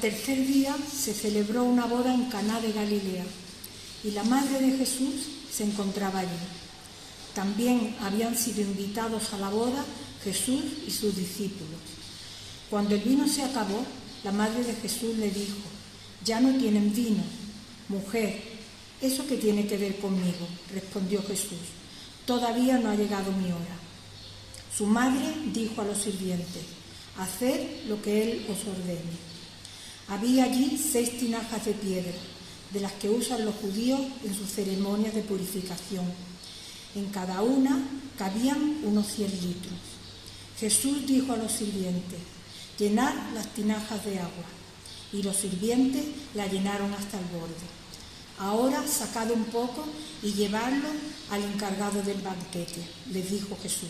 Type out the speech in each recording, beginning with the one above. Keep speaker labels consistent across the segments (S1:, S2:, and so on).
S1: tercer día se celebró una boda en Caná de Galilea y la madre de Jesús se encontraba allí. También habían sido invitados a la boda Jesús y sus discípulos. Cuando el vino se acabó, la madre de Jesús le dijo: «Ya no tienen vino». «Mujer, ¿eso qué tiene que ver conmigo?», respondió Jesús. «Todavía no ha llegado mi hora». Su madre dijo a los sirvientes: «Haced lo que él os ordene». Había allí 6 tinajas de piedra, de las que usan los judíos en sus ceremonias de purificación. En cada una cabían unos 100 litros. Jesús dijo a los sirvientes: «Llenad las tinajas de agua». Y los sirvientes la llenaron hasta el borde. «Ahora sacad un poco y llevadlo al encargado del banquete», les dijo Jesús.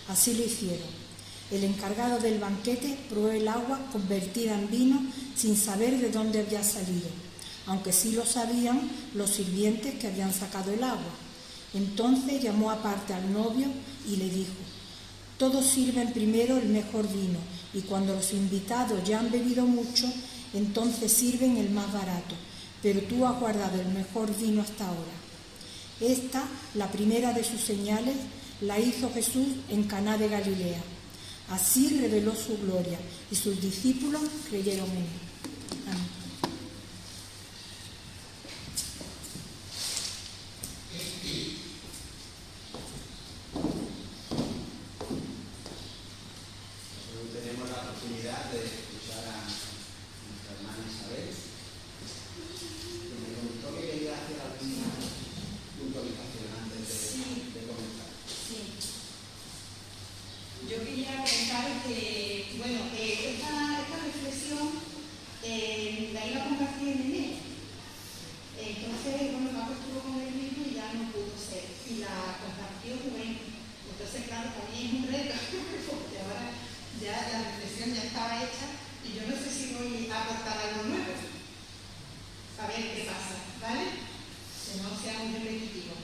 S1: Así lo hicieron. El encargado del banquete probó el agua convertida en vino sin saber de dónde había salido, aunque sí lo sabían los sirvientes que habían sacado el agua. Entonces llamó aparte al novio y le dijo: «Todos sirven primero el mejor vino, y cuando los invitados ya han bebido mucho, entonces sirven el más barato, pero tú has guardado el mejor vino hasta ahora». Esta, la primera de sus señales, la hizo Jesús en Caná de Galilea. Así reveló su gloria y sus discípulos creyeron en él. Amén.
S2: Tenemos la oportunidad de escuchar a nuestra hermana Isabel, que me comentó que quería hacer alguna puntualización antes de comenzar.
S3: Sí. Yo quería comentar que, bueno, esta reflexión la iba a compartir en enero. Entonces, bueno, Paco estuvo con el libro y ya no pudo ser. Y la compartió Rubén. Entonces, claro, también es un reto, porque ahora ya la reflexión ya estaba hecha y yo no sé si voy a aportar algo nuevo. A ver qué pasa, ¿vale? Que no sea muy repetitivo.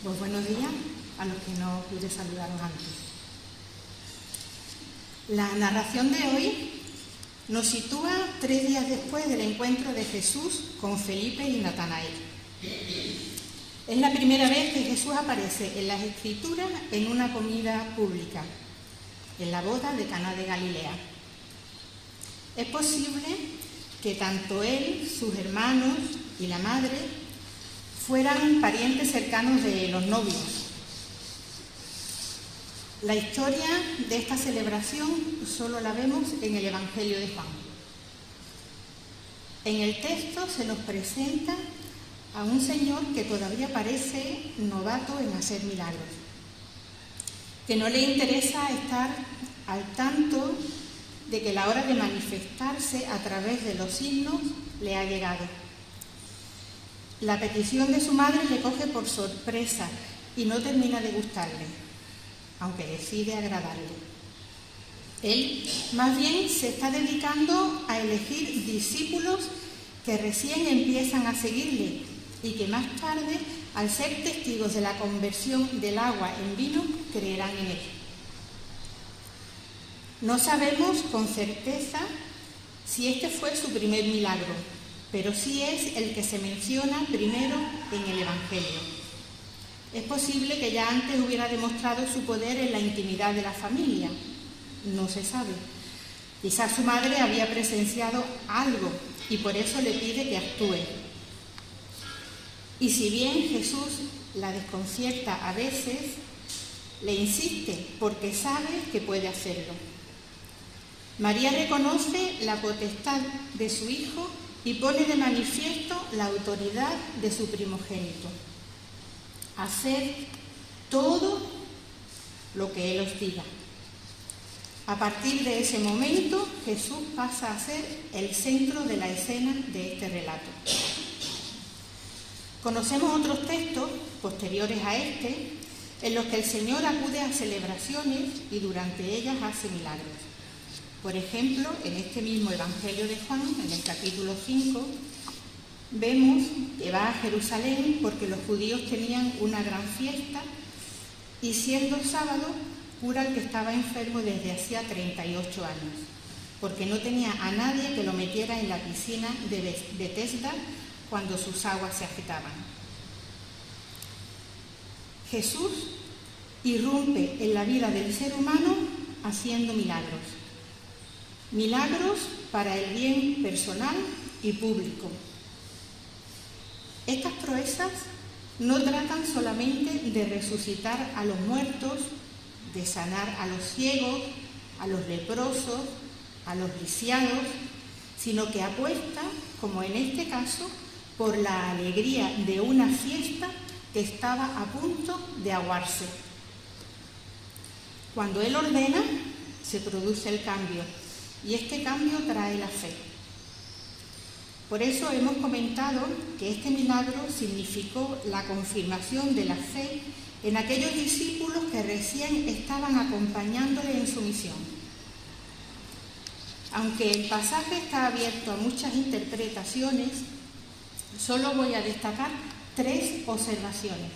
S4: Pues buenos días a los que no pude saludaros antes. La narración de hoy nos sitúa 3 días después del encuentro de Jesús con Felipe y Natanael. Es la primera vez que Jesús aparece en las Escrituras en una comida pública, en la boda de Caná de Galilea. Es posible que tanto él, sus hermanos y la madre fueran parientes cercanos de los novios. La historia de esta celebración solo la vemos en el Evangelio de Juan. En el texto se nos presenta a un señor que todavía parece novato en hacer milagros, que no le interesa estar al tanto de que la hora de manifestarse a través de los signos le ha llegado. La petición de su madre le coge por sorpresa y no termina de gustarle, aunque decide agradarle. Él, más bien, se está dedicando a elegir discípulos que recién empiezan a seguirle y que más tarde, al ser testigos de la conversión del agua en vino, creerán en él. No sabemos con certeza si este fue su primer milagro, pero sí es el que se menciona primero en el Evangelio. Es posible que ya antes hubiera demostrado su poder en la intimidad de la familia, no se sabe. Quizás su madre había presenciado algo y por eso le pide que actúe. Y si bien Jesús la desconcierta a veces, le insiste porque sabe que puede hacerlo. María reconoce la potestad de su hijo y pone de manifiesto la autoridad de su primogénito. Haced todo lo que Él os diga. A partir de ese momento, Jesús pasa a ser el centro de la escena de este relato. Conocemos otros textos posteriores a este en los que el Señor acude a celebraciones y durante ellas hace milagros. Por ejemplo, en este mismo Evangelio de Juan, en el capítulo 5, vemos que va a Jerusalén porque los judíos tenían una gran fiesta y siendo sábado cura al que estaba enfermo desde hacía 38 años, porque no tenía a nadie que lo metiera en la piscina de Betesda cuando sus aguas se agitaban. Jesús irrumpe en la vida del ser humano haciendo milagros. Milagros para el bien personal y público. Estas proezas no tratan solamente de resucitar a los muertos, de sanar a los ciegos, a los leprosos, a los lisiados, sino que apuesta, como en este caso, por la alegría de una fiesta que estaba a punto de aguarse. Cuando Él ordena, se produce el cambio, y este cambio trae la fe. Por eso hemos comentado que este milagro significó la confirmación de la fe en aquellos discípulos que recién estaban acompañándole en su misión. Aunque el pasaje está abierto a muchas interpretaciones, solo voy a destacar 3 observaciones.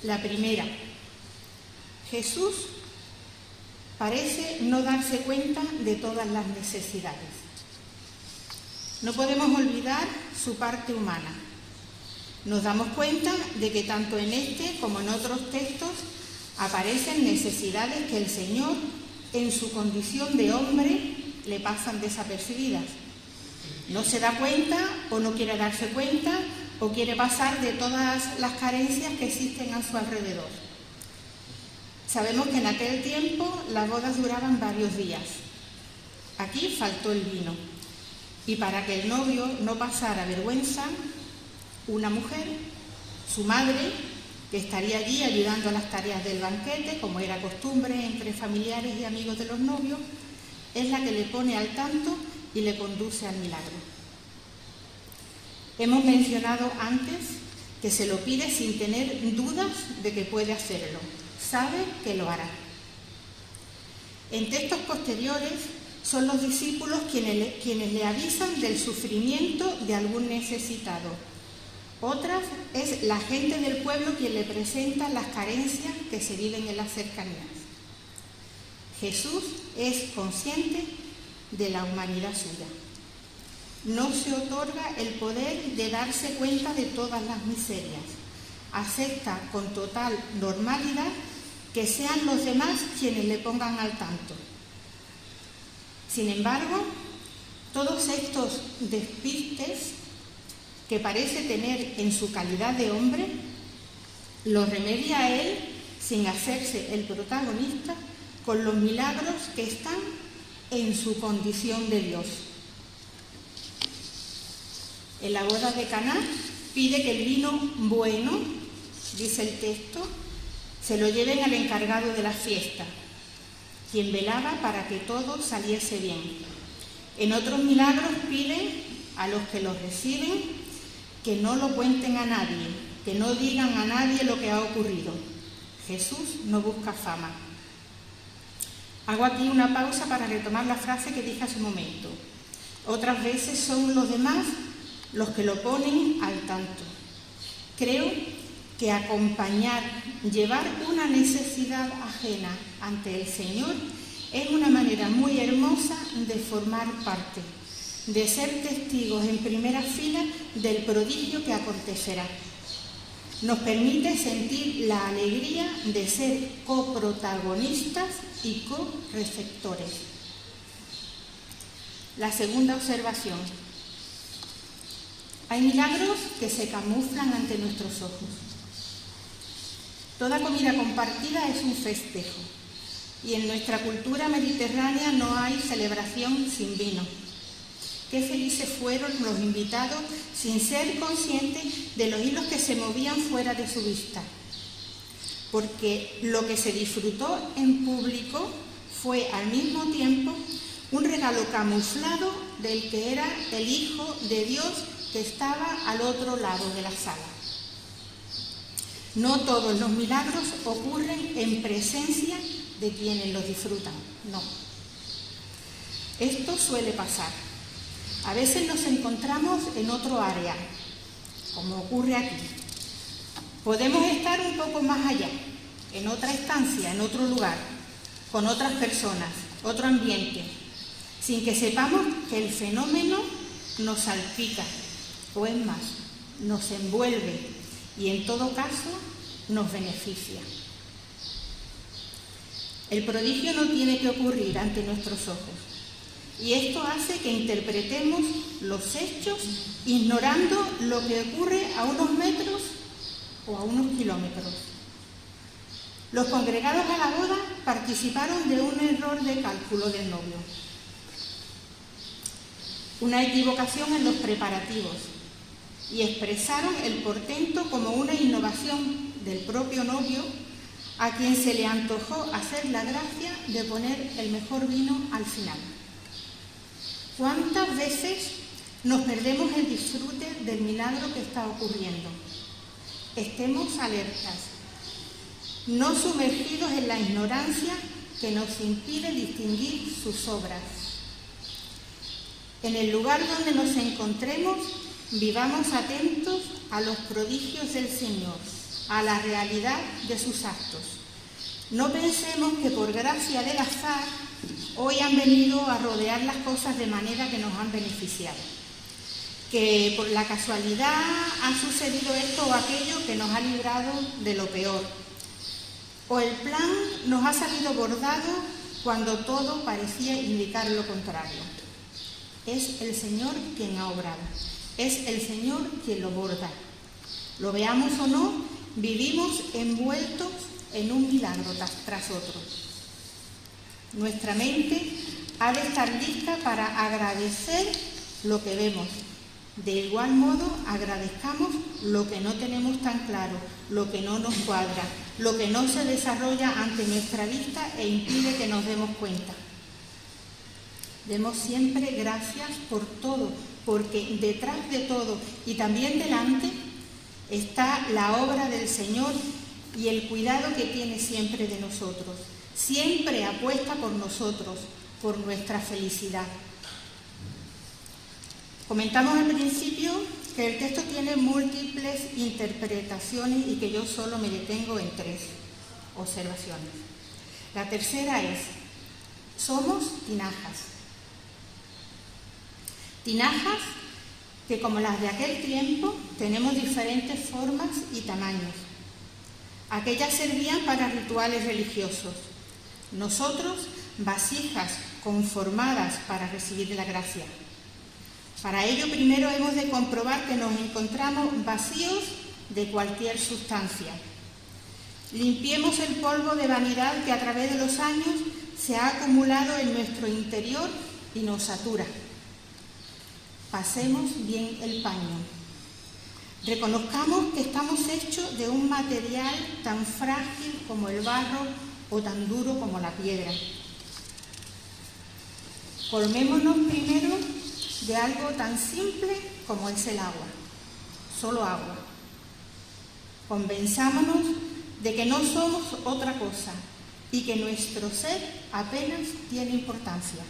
S4: La primera, Jesús parece no darse cuenta de todas las necesidades. No podemos olvidar su parte humana. Nos damos cuenta de que tanto en este como en otros textos aparecen necesidades que el Señor, en su condición de hombre, le pasan desapercibidas. No se da cuenta o no quiere darse cuenta o quiere pasar de todas las carencias que existen a su alrededor. Sabemos que en aquel tiempo las bodas duraban varios días. Aquí faltó el vino. Y para que el novio no pasara vergüenza, una mujer, su madre, que estaría allí ayudando a las tareas del banquete, como era costumbre entre familiares y amigos de los novios, es la que le pone al tanto y le conduce al milagro. Hemos mencionado antes que se lo pide sin tener dudas de que puede hacerlo. Sabe que lo hará. En textos posteriores son los discípulos quienes le avisan del sufrimiento de algún necesitado. Otras es la gente del pueblo quien le presenta las carencias que se viven en las cercanías. Jesús es consciente de la humanidad suya. No se otorga el poder de darse cuenta de todas las miserias. Acepta con total normalidad que sean los demás quienes le pongan al tanto. Sin embargo, todos estos despistes que parece tener en su calidad de hombre, los remedia a él sin hacerse el protagonista con los milagros que están en su condición de Dios. En la boda de Caná pide que el vino bueno, dice el texto, se lo lleven al encargado de la fiesta, quien velaba para que todo saliese bien. En otros milagros pide a los que los reciben que no lo cuenten a nadie, que no digan a nadie lo que ha ocurrido. Jesús no busca fama. Hago aquí una pausa para retomar la frase que dije hace un momento. Otras veces son los demás los que lo ponen al tanto. Creo que acompañar, llevar una necesidad ajena ante el Señor es una manera muy hermosa de formar parte, de ser testigos en primera fila del prodigio que acontecerá. Nos permite sentir la alegría de ser coprotagonistas y co-receptores. La segunda observación. Hay milagros que se camuflan ante nuestros ojos. Toda comida compartida es un festejo y en nuestra cultura mediterránea no hay celebración sin vino. Qué felices fueron los invitados sin ser conscientes de los hilos que se movían fuera de su vista, porque lo que se disfrutó en público fue al mismo tiempo un regalo camuflado del que era el Hijo de Dios que estaba al otro lado de la sala. No todos los milagros ocurren en presencia de quienes los disfrutan, no. Esto suele pasar. A veces nos encontramos en otro área, como ocurre aquí. Podemos estar un poco más allá, en otra estancia, en otro lugar, con otras personas, otro ambiente, sin que sepamos que el fenómeno nos salpica, o es más, nos envuelve y en todo caso nos beneficia. El prodigio no tiene que ocurrir ante nuestros ojos, y esto hace que interpretemos los hechos ignorando lo que ocurre a unos metros o a unos kilómetros. Los congregados a la boda participaron de un error de cálculo del novio, una equivocación en los preparativos, y expresaron el portento como una innovación del propio novio, a quien se le antojó hacer la gracia de poner el mejor vino al final. ¿Cuántas veces nos perdemos el disfrute del milagro que está ocurriendo? Estemos alertas, no sumergidos en la ignorancia que nos impide distinguir sus obras. En el lugar donde nos encontremos, vivamos atentos a los prodigios del Señor, a la realidad de sus actos. No pensemos que por gracia del azar hoy han venido a rodear las cosas de manera que nos han beneficiado, que por la casualidad ha sucedido esto o aquello que nos ha librado de lo peor, o el plan nos ha salido bordado cuando todo parecía indicar lo contrario. Es el Señor quien ha obrado, es el Señor quien lo borda. Lo veamos o no, vivimos envueltos en un milagro tras otro. Nuestra mente ha de estar lista para agradecer lo que vemos. De igual modo, agradezcamos lo que no tenemos tan claro, lo que no nos cuadra, lo que no se desarrolla ante nuestra vista e impide que nos demos cuenta. Demos siempre gracias por todo, porque detrás de todo y también delante está la obra del Señor y el cuidado que tiene siempre de nosotros. Siempre apuesta por nosotros, por nuestra felicidad. Comentamos al principio que el texto tiene múltiples interpretaciones y que yo solo me detengo en 3 observaciones. La tercera es: somos tinajas. Tinajas que, como las de aquel tiempo, tenemos diferentes formas y tamaños. Aquellas servían para rituales religiosos. Nosotros, vasijas conformadas para recibir la gracia. Para ello, primero hemos de comprobar que nos encontramos vacíos de cualquier sustancia. Limpiemos el polvo de vanidad que a través de los años se ha acumulado en nuestro interior y nos satura. Pasemos bien el paño. Reconozcamos que estamos hechos de un material tan frágil como el barro o tan duro como la piedra. Colmémonos primero de algo tan simple como es el agua, solo agua. Convenzámonos de que no somos otra cosa y que nuestro ser apenas tiene importancia.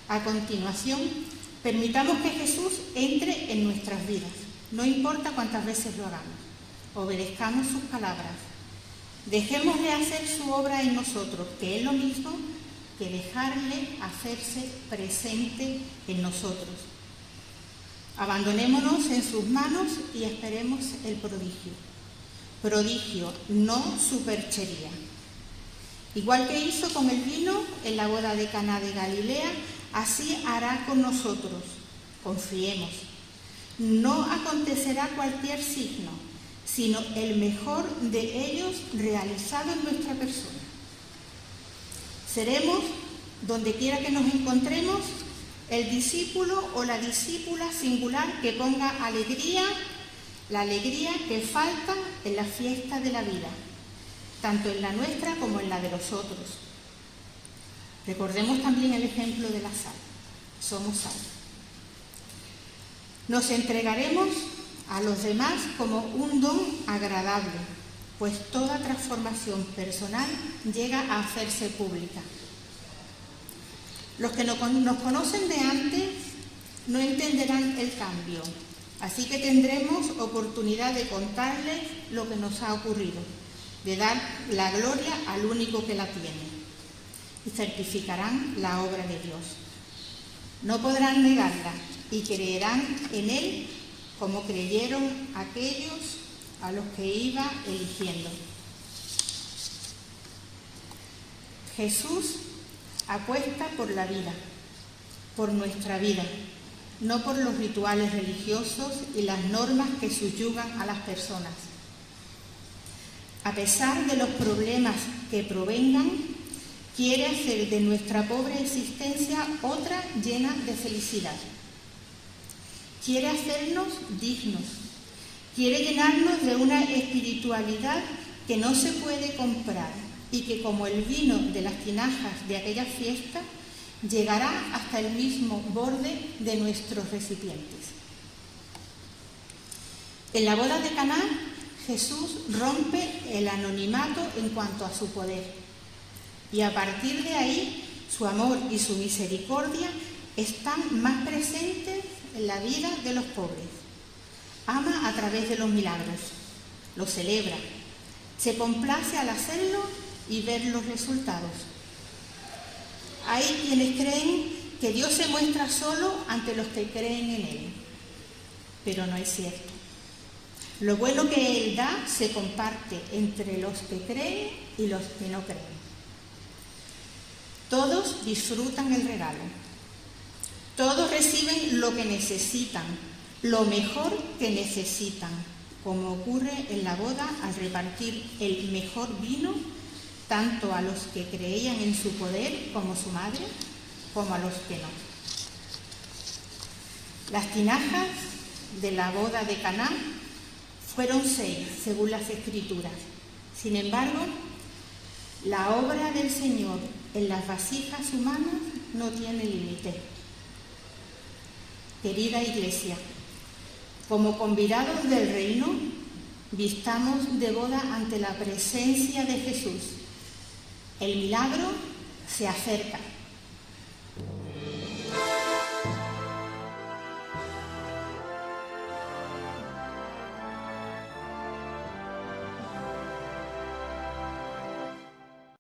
S4: A continuación, permitamos que Jesús entre en nuestras vidas, no importa cuántas veces lo hagamos. Obedezcamos sus palabras. Dejémosle hacer su obra en nosotros, que es lo mismo que dejarle hacerse presente en nosotros. Abandonémonos en sus manos y esperemos el prodigio. Prodigio, no superchería. Igual que hizo con el vino en la boda de Caná de Galilea, así hará con nosotros. Confiemos. No acontecerá cualquier signo, sino el mejor de ellos realizado en nuestra persona. Seremos, donde quiera que nos encontremos, el discípulo o la discípula singular que ponga alegría, la alegría que falta en la fiesta de la vida, tanto en la nuestra como en la de los otros. Recordemos también el ejemplo de la sal. Somos sal. Nos entregaremos a los demás como un don agradable, pues toda transformación personal llega a hacerse pública. Los que nos conocen de antes no entenderán el cambio, así que tendremos oportunidad de contarles lo que nos ha ocurrido, de dar la gloria al único que la tiene, y certificarán la obra de Dios. No podrán negarla y creerán en Él como creyeron aquellos a los que iba eligiendo. Jesús apuesta por la vida, por nuestra vida, no por los rituales religiosos y las normas que subyugan a las personas. A pesar de los problemas que provengan, quiere hacer de nuestra pobre existencia otra llena de felicidad. Quiere hacernos dignos. Quiere llenarnos de una espiritualidad que no se puede comprar y que, como el vino de las tinajas de aquella fiesta, llegará hasta el mismo borde de nuestros recipientes. En la boda de Caná, Jesús rompe el anonimato en cuanto a su poder, y a partir de ahí su amor y su misericordia están más presentes en la vida de los pobres. Ama a través de los milagros, los celebra, se complace al hacerlo y ver los resultados. Hay quienes creen que Dios se muestra solo ante los que creen en Él, pero no es cierto. Lo bueno que Él da se comparte entre los que creen y los que no creen. Todos disfrutan el regalo. Todos reciben lo que necesitan, lo mejor que necesitan, como ocurre en la boda al repartir el mejor vino, tanto a los que creían en su poder como su madre, como a los que no. Las tinajas de la boda de Caná fueron 6, según las Escrituras. Sin embargo, la obra del Señor en las vasijas humanas no tiene límite. Querida Iglesia, como convidados del reino, vistamos de boda ante la presencia de Jesús. El milagro se acerca.